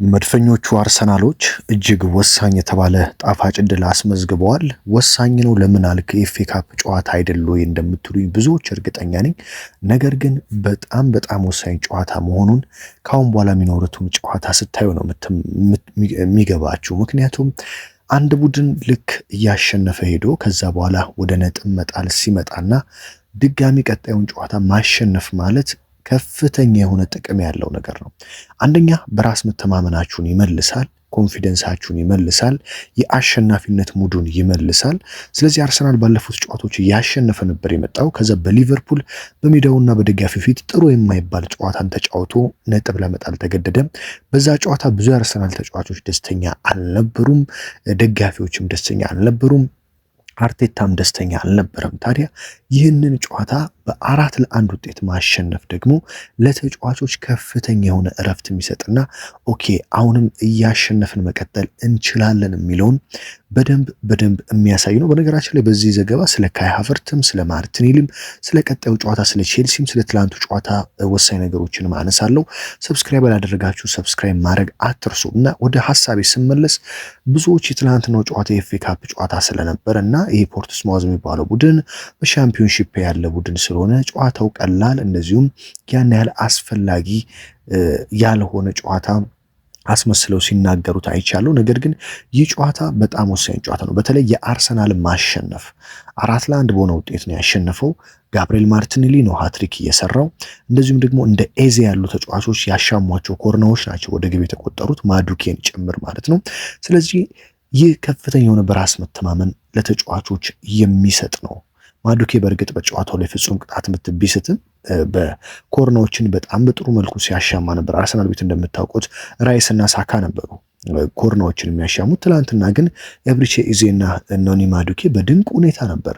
መድፈኞቹ አርሰናሎች እጅግ ወሳኝ የተባለ ጣፋጭ ድል አስመዝግበዋል። ወሳኝ ነው ለምን አልክ? ኤፍኤ ካፕ ጨዋታ አይደል ወይ እንደምትሉኝ ብዙዎች እርግጠኛ ነኝ። ነገር ግን በጣም ወሳኝ ጨዋታ መሆኑን ካሁን በኋላ የሚኖሩትን ጨዋታ ስታዩ ነው የሚገባችሁ። ምክንያቱም አንድ ቡድን ልክ እያሸነፈ ሄዶ ከዛ በኋላ ወደ ነጥብ መጣል ሲመጣና ድጋሚ ቀጣዩን ጨዋታ ማሸነፍ ማለት ከፍተኛ የሆነ ጥቅም ያለው ነገር ነው። አንደኛ በራስ መተማመናችሁን ይመልሳል፣ ኮንፊደንሳችሁን ይመልሳል፣ የአሸናፊነት ሙዱን ይመልሳል። ስለዚህ አርሰናል ባለፉት ጨዋታዎች ያሸነፈ ነበር የመጣው። ከዛ በሊቨርፑል በሜዳውና በደጋፊው ፊት ጥሩ የማይባል ጨዋታን ተጫውቶ ነጥብ ለመጣል ተገደደ። በዛ ጨዋታ ብዙ የአርሰናል ተጫዋቾች ደስተኛ አልነበሩም፣ ደጋፊዎችም ደስተኛ አልነበሩም፣ አርቴታም ደስተኛ አልነበረም። ታዲያ ይህንን ጨዋታ በ4-1 ውጤት ማሸነፍ ደግሞ ለተጫዋቾች ከፍተኛ የሆነ እረፍት የሚሰጥና ኦኬ አሁንም እያሸነፍን መቀጠል እንችላለን የሚለውን በደንብ የሚያሳይ ነው። በነገራችን ላይ በዚህ ዘገባ ስለ ካይ ሃቨርትም ስለ ማርቲኔሊም ስለ ቀጣዩ ጨዋታ ስለ ቼልሲም ስለ ትላንቱ ጨዋታ ወሳኝ ነገሮችን አነሳለሁ። ሰብስክራይብ ያላደረጋችሁ ሰብስክራይብ ማድረግ አትርሱ። እና ወደ ሐሳቤ ስመለስ ብዙዎች የትላንትናው ጨዋታ የኤፍኤ ካፕ ጨዋታ ስለነበረ እና ይሄ ፖርትስማውዝ የሚባለው ቡድን በሻምፒዮንሺፕ ያለ ቡድን ስለሆነ ጨዋታው ቀላል እንደዚሁም ያን ያህል አስፈላጊ ያልሆነ ጨዋታ አስመስለው ሲናገሩት አይቻለሁ። ነገር ግን ይህ ጨዋታ በጣም ወሳኝ ጨዋታ ነው። በተለይ የአርሰናል ማሸነፍ 4-1 በሆነ ውጤት ነው ያሸነፈው። ጋብሪኤል ማርቲኔሊ ነው ሃትሪክ እየሰራው። እንደዚሁም ደግሞ እንደ ኤዜ ያሉ ተጫዋቾች ያሻሟቸው ኮርናዎች ናቸው ወደ ግብ የተቆጠሩት፣ ማዱኬን ጭምር ማለት ነው። ስለዚህ ይህ ከፍተኛ የሆነ በራስ መተማመን ለተጫዋቾች የሚሰጥ ነው። ማዱኬ በእርግጥ በጨዋታው ላይ ፍጹም ቅጣት ምት ቢስትም በኮርናዎችን በጣም በጥሩ መልኩ ሲያሻማ ነበር። አርሰናል ቤት እንደምታውቁት ራይስ እና ሳካ ነበሩ ኮርናዎችን የሚያሻሙት። ትላንትና ግን ኤብሪቼ ኢዜና ኖኒ ማዱኬ በድንቅ ሁኔታ ነበር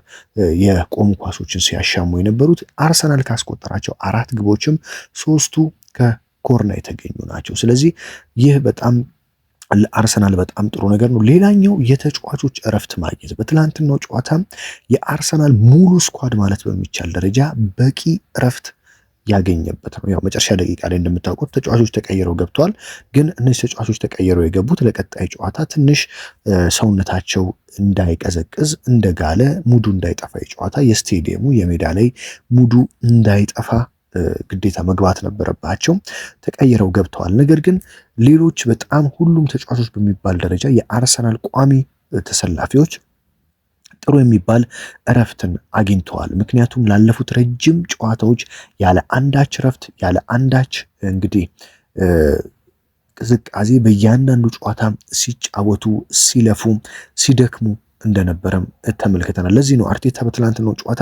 የቆሙ ኳሶችን ሲያሻሙ የነበሩት። አርሰናል ካስቆጠራቸው 4 ግቦችም 3ቱ ከኮርና የተገኙ ናቸው። ስለዚህ ይህ በጣም ለአርሰናል በጣም ጥሩ ነገር ነው። ሌላኛው የተጫዋቾች እረፍት ማግኘት። በትላንትናው ጨዋታ የአርሰናል ሙሉ ስኳድ ማለት በሚቻል ደረጃ በቂ እረፍት ያገኘበት ነው። ያው መጨረሻ ደቂቃ ላይ እንደምታውቁት ተጫዋቾች ተቀይረው ገብተዋል። ግን እነዚህ ተጫዋቾች ተቀይረው የገቡት ለቀጣይ ጨዋታ ትንሽ ሰውነታቸው እንዳይቀዘቅዝ እንደጋለ ሙዱ እንዳይጠፋ የጨዋታ የስቴዲየሙ የሜዳ ላይ ሙዱ እንዳይጠፋ ግዴታ መግባት ነበረባቸው። ተቀይረው ገብተዋል። ነገር ግን ሌሎች በጣም ሁሉም ተጫዋቾች በሚባል ደረጃ የአርሰናል ቋሚ ተሰላፊዎች ጥሩ የሚባል እረፍትን አግኝተዋል። ምክንያቱም ላለፉት ረጅም ጨዋታዎች ያለ አንዳች እረፍት ያለ አንዳች እንግዲህ ቅዝቃዜ በእያንዳንዱ ጨዋታ ሲጫወቱ ሲለፉ ሲደክሙ እንደነበረም ተመልክተናል። ለዚህ ነው አርቴታ በትላንትናው ጨዋታ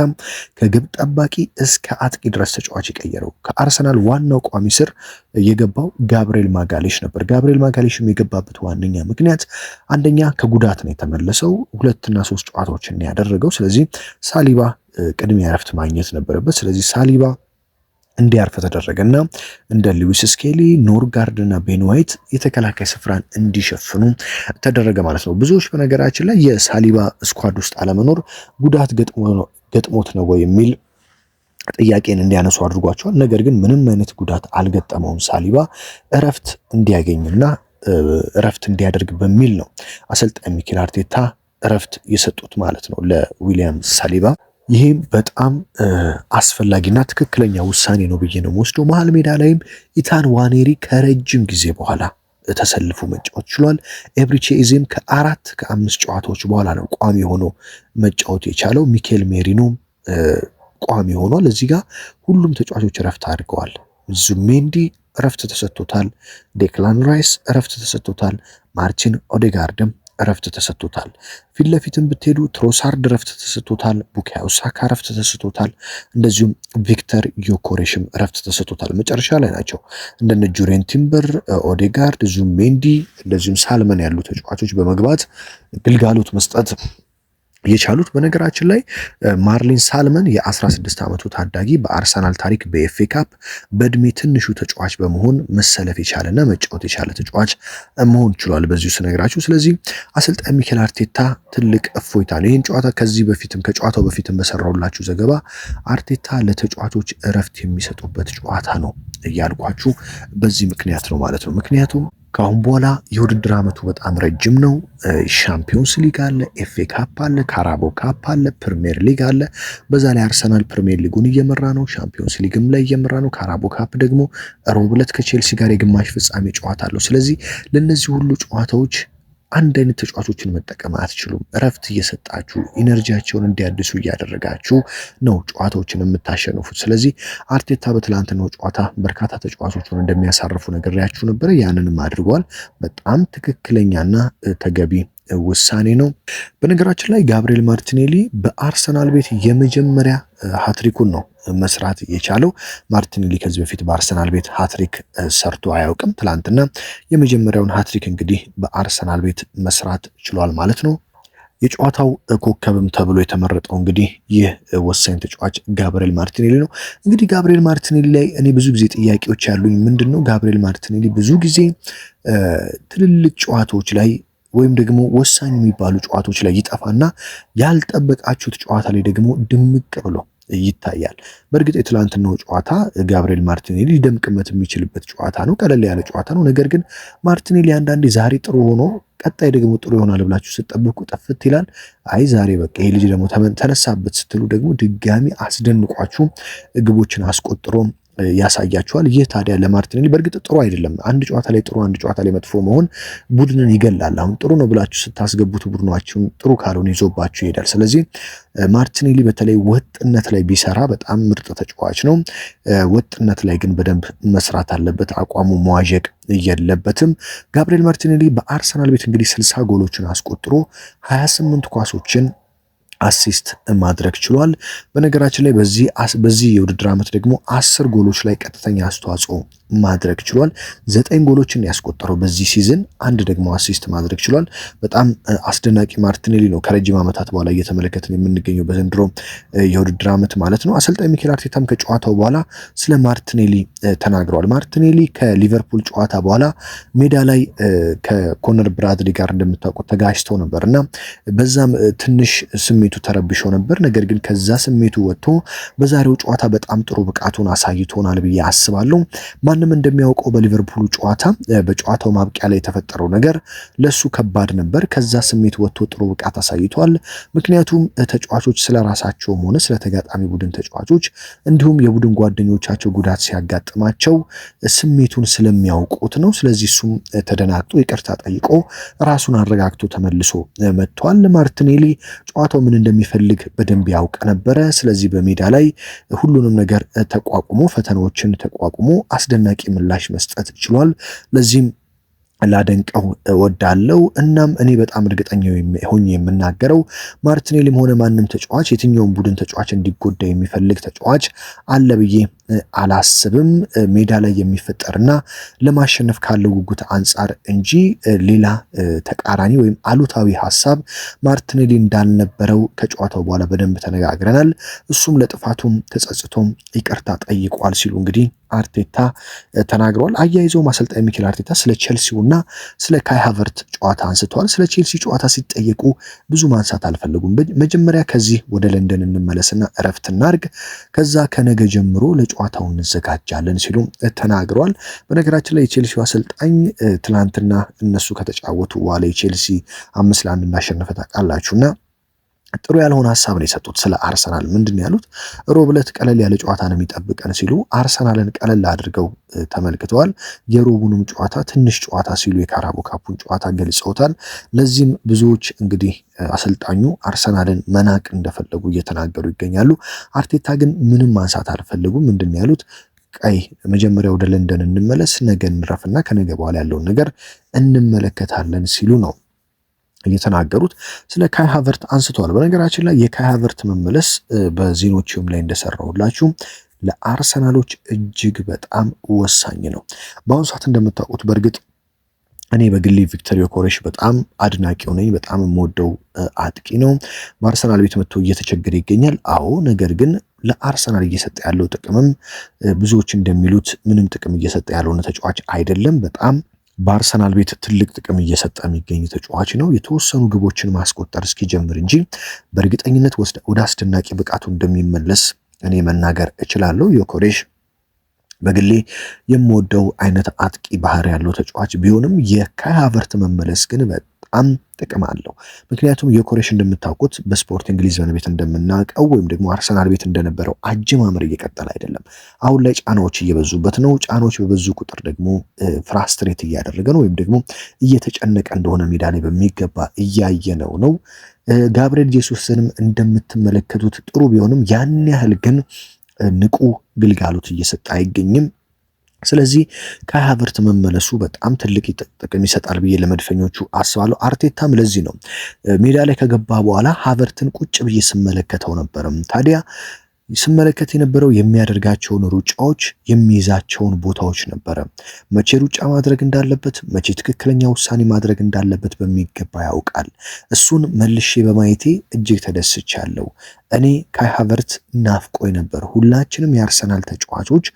ከግብ ጠባቂ እስከ አጥቂ ድረስ ተጫዋች የቀየረው። ከአርሰናል ዋናው ቋሚ ስር የገባው ጋብሪኤል ማጋሌሽ ነበር። ጋብሪኤል ማጋሌሽም የገባበት ዋነኛ ምክንያት አንደኛ ከጉዳት ነው የተመለሰው፣ 2 እና 3 ጨዋታዎችን ያደረገው። ስለዚህ ሳሊባ ቅድሚያ እረፍት ማግኘት ነበረበት። ስለዚህ ሳሊባ እንዲያርፍ ተደረገና እንደ ሉዊስ ስኬሊ፣ ኖርጋርድ እና ቤን ዋይት የተከላካይ ስፍራን እንዲሸፍኑ ተደረገ ማለት ነው። ብዙዎች በነገራችን ላይ የሳሊባ ስኳድ ውስጥ አለመኖር ጉዳት ገጥሞት ነው ወይ የሚል ጥያቄን እንዲያነሱ አድርጓቸዋል። ነገር ግን ምንም አይነት ጉዳት አልገጠመውም። ሳሊባ እረፍት እንዲያገኝና እረፍት እንዲያደርግ በሚል ነው አሰልጣኝ ሚኬል አርቴታ እረፍት የሰጡት ማለት ነው ለዊሊያም ሳሊባ። ይህም በጣም አስፈላጊና ትክክለኛ ውሳኔ ነው ብዬ ነው የምወስደው። መሀል ሜዳ ላይም ኢታን ዋኔሪ ከረጅም ጊዜ በኋላ ተሰልፎ መጫወት ችሏል። ኤብሪቼ ኢዜም ከ5 ጨዋታዎች በኋላ ነው ቋሚ ሆኖ መጫወት የቻለው። ሚኬል ሜሪኖ ቋሚ ሆኗል። እዚህ ጋር ሁሉም ተጫዋቾች እረፍት አድርገዋል። ዙሜንዲ እረፍት ተሰጥቶታል። ዴክላን ራይስ እረፍት ተሰጥቶታል። ማርቲን ኦዴጋርድም እረፍት ተሰጥቶታል። ፊት ለፊትም ብትሄዱ ትሮሳርድ እረፍት ተሰጥቶታል። ቡካዮ ሳካ እረፍት ተሰጥቶታል። እንደዚሁም ቪክተር ዮኮሬሽም እረፍት ተሰጥቶታል። መጨረሻ ላይ ናቸው እንደነ ጁሬን ቲምበር፣ ኦዴጋርድ፣ ዙሜንዲ እንደዚሁም ሳልመን ያሉ ተጫዋቾች በመግባት ግልጋሎት መስጠት የቻሉት። በነገራችን ላይ ማርሊን ሳልመን የ16 ዓመቱ ታዳጊ በአርሰናል ታሪክ በኤፍኤ ካፕ በእድሜ ትንሹ ተጫዋች በመሆን መሰለፍ የቻለና መጫወት የቻለ ተጫዋች መሆን ችሏል በዚሁ ስነግራችሁ። ስለዚህ አሰልጣኝ ሚኬል አርቴታ ትልቅ እፎይታ ነው። ይህን ጨዋታ ከጨዋታው በፊትም በሰራውላችሁ ዘገባ አርቴታ ለተጫዋቾች እረፍት የሚሰጡበት ጨዋታ ነው እያልኳችሁ በዚህ ምክንያት ነው ማለት ነው። ምክንያቱም ከአሁን በኋላ የውድድር ዓመቱ በጣም ረጅም ነው። ሻምፒዮንስ ሊግ አለ፣ ኤፍኤ ካፕ አለ፣ ካራቦ ካፕ አለ፣ ፕሪሚየር ሊግ አለ። በዛ ላይ አርሰናል ፕሪሚየር ሊጉን እየመራ ነው፣ ሻምፒዮንስ ሊግም ላይ እየመራ ነው። ካራቦ ካፕ ደግሞ ሮብ ዕለት ከቼልሲ ጋር የግማሽ ፍጻሜ ጨዋታ አለው። ስለዚህ ለነዚህ ሁሉ ጨዋታዎች አንድ አይነት ተጫዋቾችን መጠቀም አትችሉም። እረፍት እየሰጣችሁ ኢነርጂያቸውን እንዲያድሱ እያደረጋችሁ ነው ጨዋታዎችን የምታሸንፉት። ስለዚህ አርቴታ በትላንትናው ጨዋታ በርካታ ተጫዋቾችን እንደሚያሳርፉ ነግሬያችሁ ነበረ። ያንንም አድርጓል። በጣም ትክክለኛና ተገቢ ውሳኔ ነው። በነገራችን ላይ ጋብሪኤል ማርቲኔሊ በአርሰናል ቤት የመጀመሪያ ሃትሪኩን ነው መስራት የቻለው። ማርቲኔሊ ከዚህ በፊት በአርሰናል ቤት ሃትሪክ ሰርቶ አያውቅም። ትላንትና የመጀመሪያውን ሃትሪክ እንግዲህ በአርሰናል ቤት መስራት ችሏል ማለት ነው። የጨዋታው ኮከብም ተብሎ የተመረጠው እንግዲህ ይህ ወሳኝ ተጫዋች ጋብሪኤል ማርቲኔሊ ነው። እንግዲህ ጋብሪኤል ማርቲኔሊ ላይ እኔ ብዙ ጊዜ ጥያቄዎች ያሉኝ ምንድነው ጋብሪኤል ማርቲኔሊ ብዙ ጊዜ ትልልቅ ጨዋታዎች ላይ ወይም ደግሞ ወሳኝ የሚባሉ ጨዋታዎች ላይ ይጠፋና ያልጠበቃችሁት ጨዋታ ላይ ደግሞ ድምቅ ብሎ ይታያል። በእርግጥ የትላንትናው ጨዋታ ጋብሪኤል ማርቲኔሊ ሊደምቅበት የሚችልበት ጨዋታ ነው፣ ቀለል ያለ ጨዋታ ነው። ነገር ግን ማርቲኔሊ አንዳንዴ ዛሬ ጥሩ ሆኖ ቀጣይ ደግሞ ጥሩ ይሆናል ብላችሁ ስትጠብቁ ጠፍት ይላል። አይ ዛሬ በቃ ይሄ ልጅ ደግሞ ተነሳበት ስትሉ ደግሞ ድጋሚ አስደንቋችሁ ግቦችን አስቆጥሮ ያሳያቸዋል። ይህ ታዲያ ለማርቲኔሊ በእርግጥ ጥሩ አይደለም። አንድ ጨዋታ ላይ ጥሩ አንድ ጨዋታ ላይ መጥፎ መሆን ቡድንን ይገላል። አሁን ጥሩ ነው ብላችሁ ስታስገቡት ቡድናችሁን ጥሩ ካልሆነ ይዞባችሁ ይሄዳል። ስለዚህ ማርቲኔሊ በተለይ ወጥነት ላይ ቢሰራ በጣም ምርጥ ተጫዋች ነው። ወጥነት ላይ ግን በደንብ መስራት አለበት። አቋሙ መዋዠቅ የለበትም። ጋብሪኤል ማርቲኔሊ በአርሰናል ቤት እንግዲህ 60 ጎሎችን አስቆጥሮ 28 ኳሶችን አሲስት ማድረግ ችሏል። በነገራችን ላይ በዚህ የውድድር ዓመት ደግሞ 10 ጎሎች ላይ ቀጥተኛ አስተዋጽኦ ማድረግ ችሏል። 9 ጎሎችን ያስቆጠረው በዚህ ሲዝን፣ አንድ ደግሞ አሲስት ማድረግ ችሏል። በጣም አስደናቂ ማርቲኔሊ ነው ከረጅም ዓመታት በኋላ እየተመለከትን የምንገኘው በዘንድሮ የውድድር ዓመት ማለት ነው። አሰልጣኝ ሚኬል አርቴታም ከጨዋታው በኋላ ስለ ማርቲኔሊ ተናግረዋል። ማርቲኔሊ ከሊቨርፑል ጨዋታ በኋላ ሜዳ ላይ ከኮነር ብራድሊ ጋር እንደምታውቁት ተጋጭተው ነበርና በዛም ትንሽ ስሜቱ ተረብሾ ነበር። ነገር ግን ከዛ ስሜቱ ወጥቶ በዛሬው ጨዋታ በጣም ጥሩ ብቃቱን አሳይቶናል ብዬ አስባለሁ። ማንም እንደሚያውቀው በሊቨርፑል ጨዋታ በጨዋታው ማብቂያ ላይ የተፈጠረው ነገር ለሱ ከባድ ነበር። ከዛ ስሜት ወጥቶ ጥሩ ብቃት አሳይቷል። ምክንያቱም ተጫዋቾች ስለራሳቸውም ሆነ ስለ ተጋጣሚ ቡድን ተጫዋቾች እንዲሁም የቡድን ጓደኞቻቸው ጉዳት ሲያጋጥማቸው ስሜቱን ስለሚያውቁት ነው። ስለዚህ እሱም ተደናግጦ ይቅርታ ጠይቆ ራሱን አረጋግቶ ተመልሶ መጥቷል። ማርቲኔሊ ጨዋታው ምን እንደሚፈልግ በደንብ ያውቅ ነበረ። ስለዚህ በሜዳ ላይ ሁሉንም ነገር ተቋቁሞ ፈተናዎችን ተቋቁሞ አስደናቂ ምላሽ መስጠት ችሏል። ለዚህም ላደንቀው እወዳለሁ። እናም እኔ በጣም እርግጠኛ ሆኜ የምናገረው ማርቲኔሊም ሆነ ማንም ተጫዋች የትኛውም ቡድን ተጫዋች እንዲጎዳ የሚፈልግ ተጫዋች አለ ብዬ አላስብም። ሜዳ ላይ የሚፈጠርና ለማሸነፍ ካለው ጉጉት አንጻር እንጂ ሌላ ተቃራኒ ወይም አሉታዊ ሐሳብ ማርቲኔሊ እንዳልነበረው ከጨዋታው በኋላ በደንብ ተነጋግረናል። እሱም ለጥፋቱም ተጸጽቶም ይቅርታ ጠይቋል ሲሉ እንግዲህ አርቴታ ተናግረዋል። አያይዘው አሰልጣኝ ሚኬል አርቴታ ስለ ቼልሲውና ስለ ካይ ሃቨርት ጨዋታ አንስተዋል። ስለ ቼልሲ ጨዋታ ሲጠየቁ ብዙ ማንሳት አልፈለጉም። መጀመሪያ ከዚህ ወደ ለንደን እንመለስና እረፍት እናርግ፣ ከዛ ከነገ ጀምሮ ለጨዋታው እንዘጋጃለን ሲሉ ተናግረዋል። በነገራችን ላይ የቼልሲው አሰልጣኝ ትላንትና እነሱ ከተጫወቱ በኋላ የቼልሲ 5-1 እንዳሸነፈ ታውቃላችሁና ጥሩ ያልሆነ ሐሳብ ነው የሰጡት ስለ አርሰናል። ምንድን ያሉት ሮብ ዕለት ቀለል ያለ ጨዋታ ነው የሚጠብቀን ሲሉ አርሰናልን ቀለል አድርገው ተመልክተዋል። የሮቡንም ጨዋታ ትንሽ ጨዋታ ሲሉ የካራቦ ካፑን ጨዋታ ገልጸውታል። ለዚህም ብዙዎች እንግዲህ አሰልጣኙ አርሰናልን መናቅ እንደፈለጉ እየተናገሩ ይገኛሉ። አርቴታ ግን ምንም ማንሳት አልፈለጉም። ምንድን ያሉት ቀይ መጀመሪያ ወደ ለንደን እንመለስ፣ ነገ እንረፍና ከነገ በኋላ ያለውን ነገር እንመለከታለን ሲሉ ነው እየተናገሩት። ስለ ካይ ሃቨርት አንስተዋል። በነገራችን ላይ የካይ ሃቨርት መመለስ በዜኖቹም ላይ እንደሰራሁላችሁ ለአርሰናሎች እጅግ በጣም ወሳኝ ነው። በአሁኑ ሰዓት እንደምታውቁት በእርግጥ እኔ በግሌ ቪክተር ዮኬሬሽ በጣም አድናቂው ነኝ። በጣም የምወደው አጥቂ ነው። በአርሰናል ቤት መጥቶ እየተቸገረ ይገኛል። አዎ፣ ነገር ግን ለአርሰናል እየሰጠ ያለው ጥቅምም ብዙዎች እንደሚሉት ምንም ጥቅም እየሰጠ ያለውን ተጫዋች አይደለም። በጣም በአርሰናል ቤት ትልቅ ጥቅም እየሰጠ የሚገኝ ተጫዋች ነው። የተወሰኑ ግቦችን ማስቆጠር እስኪጀምር እንጂ በእርግጠኝነት ወደ አስደናቂ ብቃቱ እንደሚመለስ እኔ መናገር እችላለሁ። ዮኬሬሽ በግሌ የምወደው አይነት አጥቂ ባህሪ ያለው ተጫዋች ቢሆንም የካይ ሃቨርት መመለስ ግን በጣም ጥቅም አለው። ምክንያቱም ዮኬሬሽ እንደምታውቁት በስፖርቲንግ ሊዝበን ቤት እንደምናውቀው ወይም ደግሞ አርሰናል ቤት እንደነበረው አጀማመር እየቀጠለ አይደለም። አሁን ላይ ጫናዎች እየበዙበት ነው። ጫናዎች በበዙ ቁጥር ደግሞ ፍራስትሬት እያደረገ ነው ወይም ደግሞ እየተጨነቀ እንደሆነ ሜዳ ላይ በሚገባ እያየነው ነው። ጋብርኤል ጄሱስንም እንደምትመለከቱት ጥሩ ቢሆንም ያን ያህል ግን ንቁ ግልጋሎት እየሰጠ አይገኝም። ስለዚህ ካይ ሃቨርት መመለሱ በጣም ትልቅ ጥቅም ይሰጣል ብዬ ለመድፈኞቹ አስባለሁ። አርቴታም ለዚህ ነው ሜዳ ላይ ከገባ በኋላ ሃቨርትን ቁጭ ብዬ ስመለከተው ነበርም። ታዲያ ስመለከት የነበረው የሚያደርጋቸውን ሩጫዎች፣ የሚይዛቸውን ቦታዎች ነበረ። መቼ ሩጫ ማድረግ እንዳለበት፣ መቼ ትክክለኛ ውሳኔ ማድረግ እንዳለበት በሚገባ ያውቃል። እሱን መልሼ በማየቴ እጅግ ተደስቻለሁ። እኔ ካይ ሃቨርት ናፍቆኝ ነበር። ሁላችንም የአርሰናል ተጫዋቾች፣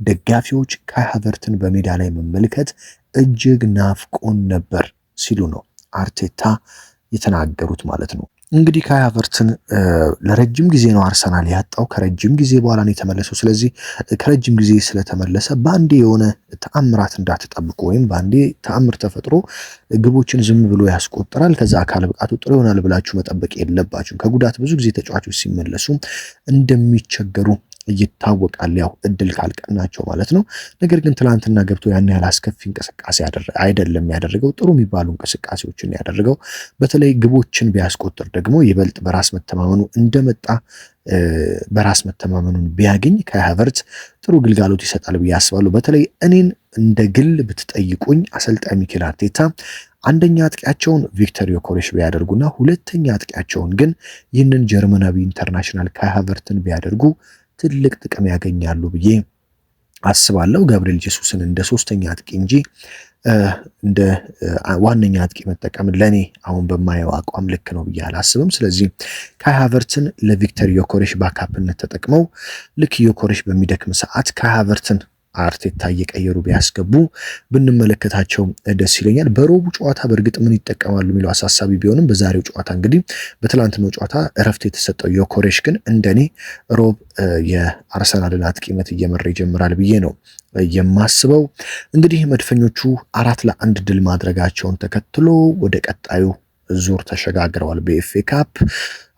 ደጋፊዎች ካይ ሃቨርትን በሜዳ ላይ መመልከት እጅግ ናፍቆን ነበር ሲሉ ነው አርቴታ የተናገሩት ማለት ነው። እንግዲህ ካይ ሃቨርትን ለረጅም ጊዜ ነው አርሰናል ያጣው። ከረጅም ጊዜ በኋላ ነው የተመለሰው። ስለዚህ ከረጅም ጊዜ ስለተመለሰ በአንዴ የሆነ ተአምራት እንዳትጠብቁ ወይም በአንዴ ተአምር ተፈጥሮ ግቦችን ዝም ብሎ ያስቆጥራል ከዛ አካል ብቃቱ ጥሩ ይሆናል ብላችሁ መጠበቅ የለባችሁም። ከጉዳት ብዙ ጊዜ ተጫዋቾች ሲመለሱ እንደሚቸገሩ ይታወቃል። ያው እድል ካልቀናቸው ማለት ነው። ነገር ግን ትላንትና ገብቶ ያን ያህል አስከፊ እንቅስቃሴ አይደለም ያደረገው። ጥሩ የሚባሉ እንቅስቃሴዎችን ያደረገው። በተለይ ግቦችን ቢያስቆጥር ደግሞ ይበልጥ በራስ መተማመኑ እንደመጣ በራስ መተማመኑን ቢያገኝ ካይ ሃቨርት ጥሩ ግልጋሎት ይሰጣል ብዬ አስባለሁ። በተለይ እኔን እንደ ግል ብትጠይቁኝ አሰልጣኝ ሚኬል አርቴታ አንደኛ አጥቂያቸውን ቪክተር ዮኬሬሽ ቢያደርጉና ሁለተኛ አጥቂያቸውን ግን ይህንን ጀርመናዊ ኢንተርናሽናል ካይ ሃቨርትን ቢያደርጉ ትልቅ ጥቅም ያገኛሉ ብዬ አስባለሁ። ጋብርኤል ጄሱስን እንደ ሶስተኛ አጥቂ እንጂ እንደ ዋነኛ አጥቂ መጠቀም ለኔ አሁን በማየው አቋም ልክ ነው ብዬ አላስብም። ስለዚህ ካይ ሃቨርትን ለቪክተር ዮኬሬሽ ባካፕነት ተጠቅመው ልክ ዮኬሬሽ በሚደክም ሰዓት ካይ ሃቨርትን አርቴታ እየቀየሩ ቢያስገቡ ብንመለከታቸው ደስ ይለኛል። በሮቡ ጨዋታ በእርግጥ ምን ይጠቀማሉ የሚለው አሳሳቢ ቢሆንም በዛሬው ጨዋታ እንግዲህ በትላንትናው ጨዋታ እረፍት የተሰጠው ዮኬሬሽ ግን እንደኔ ሮብ የአርሰናልን አጥቂነት እየመራ ይጀምራል ብዬ ነው የማስበው። እንግዲህ መድፈኞቹ 4-1 ድል ማድረጋቸውን ተከትሎ ወደ ቀጣዩ ዙር ተሸጋግረዋል። በኤፍኤ ካፕ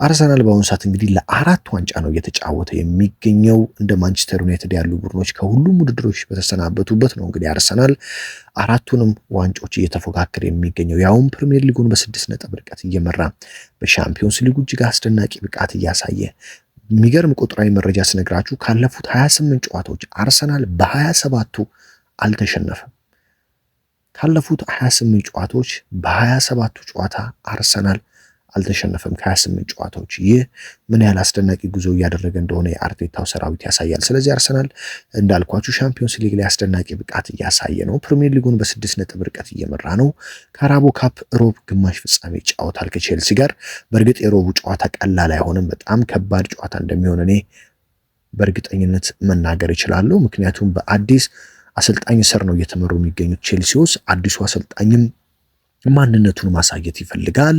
አርሰናል በአሁኑ ሰዓት እንግዲህ ለ4 ዋንጫ ነው እየተጫወተ የሚገኘው። እንደ ማንቸስተር ዩናይትድ ያሉ ቡድኖች ከሁሉም ውድድሮች በተሰናበቱበት ነው እንግዲህ አርሰናል 4ቱንም ዋንጫዎች እየተፎካከረ የሚገኘው ያውም ፕሪሚየር ሊጉን በ6 ነጥብ ርቀት እየመራ በሻምፒዮንስ ሊጉ እጅግ አስደናቂ ብቃት እያሳየ የሚገርም ቁጥራዊ መረጃ ስነግራችሁ ካለፉት 28 ጨዋታዎች አርሰናል በ27ቱ አልተሸነፈም። ካለፉት 28 ጨዋታዎች በ27ቱ ጨዋታ አርሰናል አልተሸነፈም ከ28 ጨዋታዎች። ይህ ምን ያህል አስደናቂ ጉዞ እያደረገ እንደሆነ የአርቴታው ሰራዊት ያሳያል። ስለዚህ አርሰናል እንዳልኳችሁ ሻምፒዮንስ ሊግ ላይ አስደናቂ ብቃት እያሳየ ነው። ፕሪሚየር ሊጉን በ6 ነጥብ ርቀት እየመራ ነው። ካራቦ ካፕ ሮብ ግማሽ ፍጻሜ ይጫወታል ከቼልሲ ጋር። በእርግጥ የሮቡ ጨዋታ ቀላል አይሆንም፣ በጣም ከባድ ጨዋታ እንደሚሆን እኔ በእርግጠኝነት መናገር እችላለሁ። ምክንያቱም በአዲስ አሰልጣኝ ስር ነው እየተመሩ የሚገኙት ቼልሲዎች። አዲሱ አሰልጣኝም ማንነቱን ማሳየት ይፈልጋል።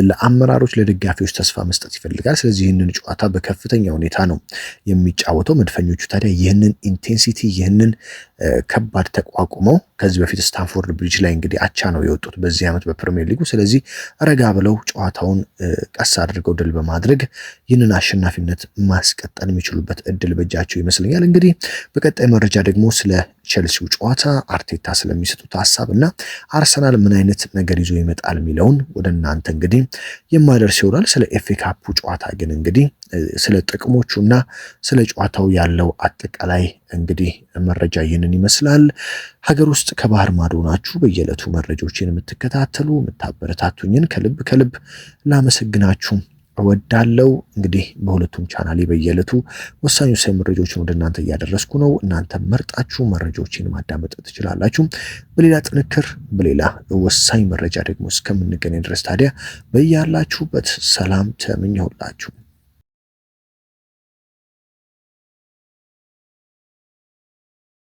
ለአመራሮች ለደጋፊዎች ተስፋ መስጠት ይፈልጋል። ስለዚህ ይህንን ጨዋታ በከፍተኛ ሁኔታ ነው የሚጫወተው። መድፈኞቹ ታዲያ ይህንን ኢንቴንሲቲ ይህንን ከባድ ተቋቁመው ከዚህ በፊት ስታንፎርድ ብሪጅ ላይ እንግዲህ አቻ ነው የወጡት በዚህ ዓመት በፕሪሚየር ሊጉ። ስለዚህ ረጋ ብለው ጨዋታውን ቀስ አድርገው ድል በማድረግ ይህንን አሸናፊነት ማስቀጠል የሚችሉበት እድል በእጃቸው ይመስለኛል። እንግዲህ በቀጣይ መረጃ ደግሞ ስለ ቼልሲው ጨዋታ አርቴታ ስለሚሰጡት ሀሳብ እና አርሰናል ምን አይነት ነገር ይዞ ይመጣል የሚለውን ወደ እናንተ እንግዲህ የማደርስ ይሆናል። ስለ ኤፍኤ ካፑ ጨዋታ ግን እንግዲህ ስለ ጥቅሞቹና ስለ ጨዋታው ያለው አጠቃላይ እንግዲህ መረጃ ይህንን ይመስላል። ሀገር ውስጥ ከባህር ማዶ ናችሁ በየዕለቱ መረጃዎችን የምትከታተሉ የምታበረታቱኝን ከልብ ላመሰግናችሁ እወዳለሁ። እንግዲህ በሁለቱም ቻናሌ በየዕለቱ ወሳኝ መረጃዎችን ወደ እናንተ እያደረስኩ ነው። እናንተ መርጣችሁ መረጃዎችን ማዳመጥ ትችላላችሁ። በሌላ ጥንክር በሌላ ወሳኝ መረጃ ደግሞ እስከምንገናኝ ድረስ ታዲያ በያላችሁበት ሰላም ተመኘሁላችሁ።